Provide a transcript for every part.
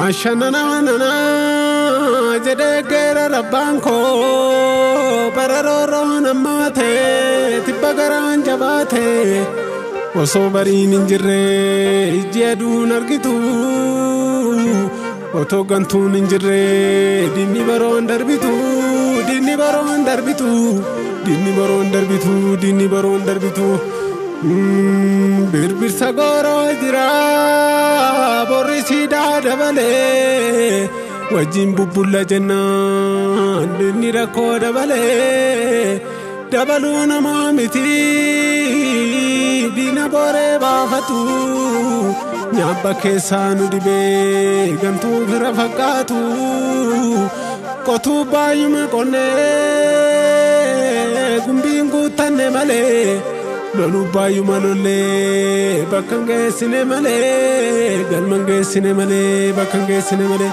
Ashanana jedegera rabbanko bararoro namate tibagaran jabate oso barin injire jedun argitu oto gantun injire dinni baron darbitu dinni baron darbitu dinni baron darbitu dinni baron darbitu birbir sagoro jira borisi dabale wajin bubulla jannan dinni rako dabale dabalu namamiti dina bore bafatu nyabba kesanu dibe gantu gira fakatu kotu bayume konne gumbingu tanne male lolu bayu malole bakange sinemale galmange sinemale bakange sinemale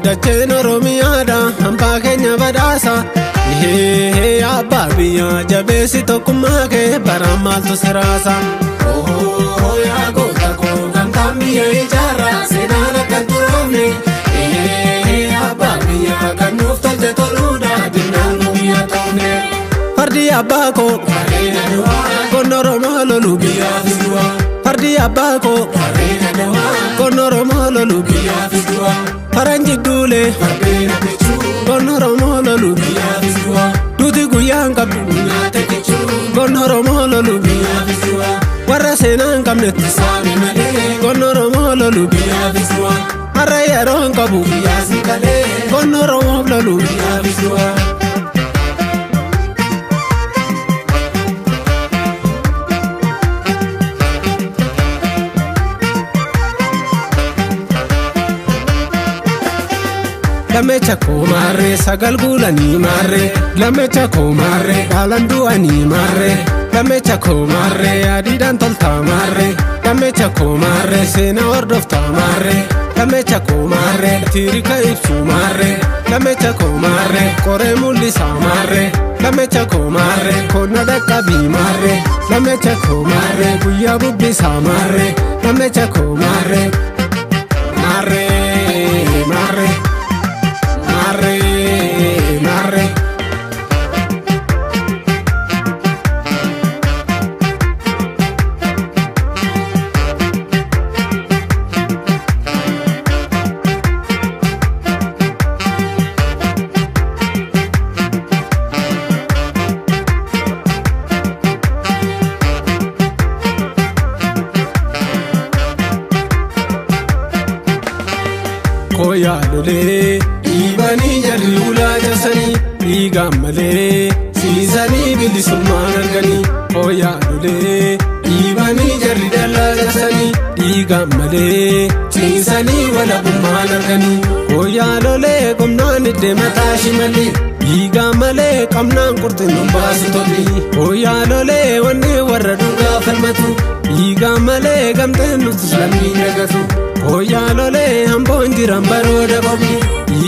Dacheno Romiyada hamba Kenya badasa he abba biya jabesi tokumake baramaltu sirasa ya gota ko gantamiya ijara sinana kanturome he abba biya kanufta toluda dinangu biya tone fardi abba ko karena doa konoro malolu biya fidua fardi abba ko karena doa konoro malolu biya fidua Paranji dule farbena pichu gonoro mololu biya fidua duti guyanga biya tekichu gonoro mololu biya fidua warra senanga metti sami male gonoro mololu biya fidua araya ronka bu biya sikale gonoro mololu biya fidua Lamecha ko marre sagal gulani marre lamecha ko marre alandu ani marre lamecha ko marre adidan tolta marre lamecha ko marre sena ordofta marre lamecha ko marre tirika ipsu marre lamecha ko marre kore mulisa marre lamecha ko marre konada kabi marre lamecha ko marre buya bubbisa marre lamecha ko marre marre marre Marre Koya lole ibani jarri ula jasani igamale sizani bilisumman argani koya lole ibani jarri dalla jasani igamale sizani wala bumman argani koya lole komnan de matashi mali igamale kamnan kurtin basu tobi koya lole wanne warra duga falmatu igamale gamten nuslami nagatu koya lole ambonjiran baroda babu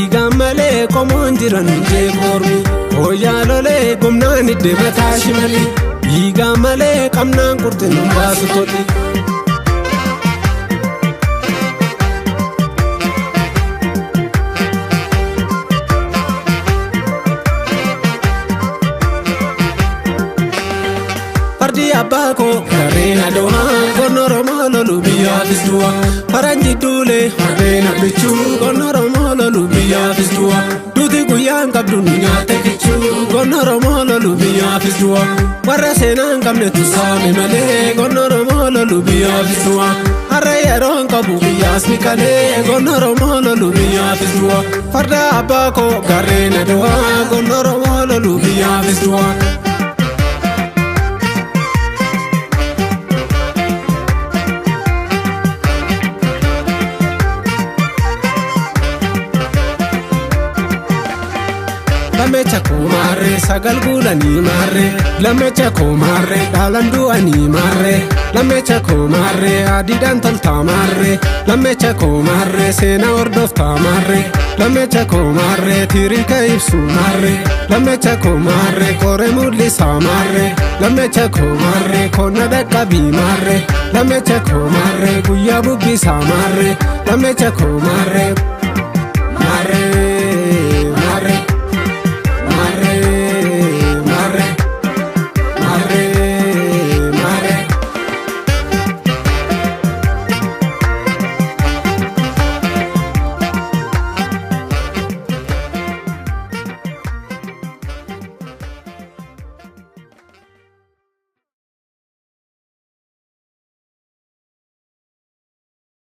igamale komonjiran je kormi koya lole gumnan de matashi mali igamale kamnan kurtin basu tobi Fardi abako karena doa gonoro mololu biya fidua Paranji dule farbena pichu gonoro mololu biya fidua duti guyanga dunya tekichu gonoro mololu biya fidua warra senanga metu sami male gonoro mololu biya fidua araya ronka bu biya smikale gonoro mololu biya fidua Farda abako karena doa gonoro mololu biya fidua lammecha koo maarree sagal guulanii maarree lammecha koo maarree dhaalan du'anii maarree lammecha koo maarree adiidhaan toltaa maarree lammecha koo maarree seenaa hordoftaa maarree lammecha koo maarree tiirika ibsu maarree lammecha koo maarree koree mul'isaa maarree lammecha koo maarree konna dhaqqabii maarree lammecha koo maarree guyyaa bubbisaa maarree lammecha koo maarree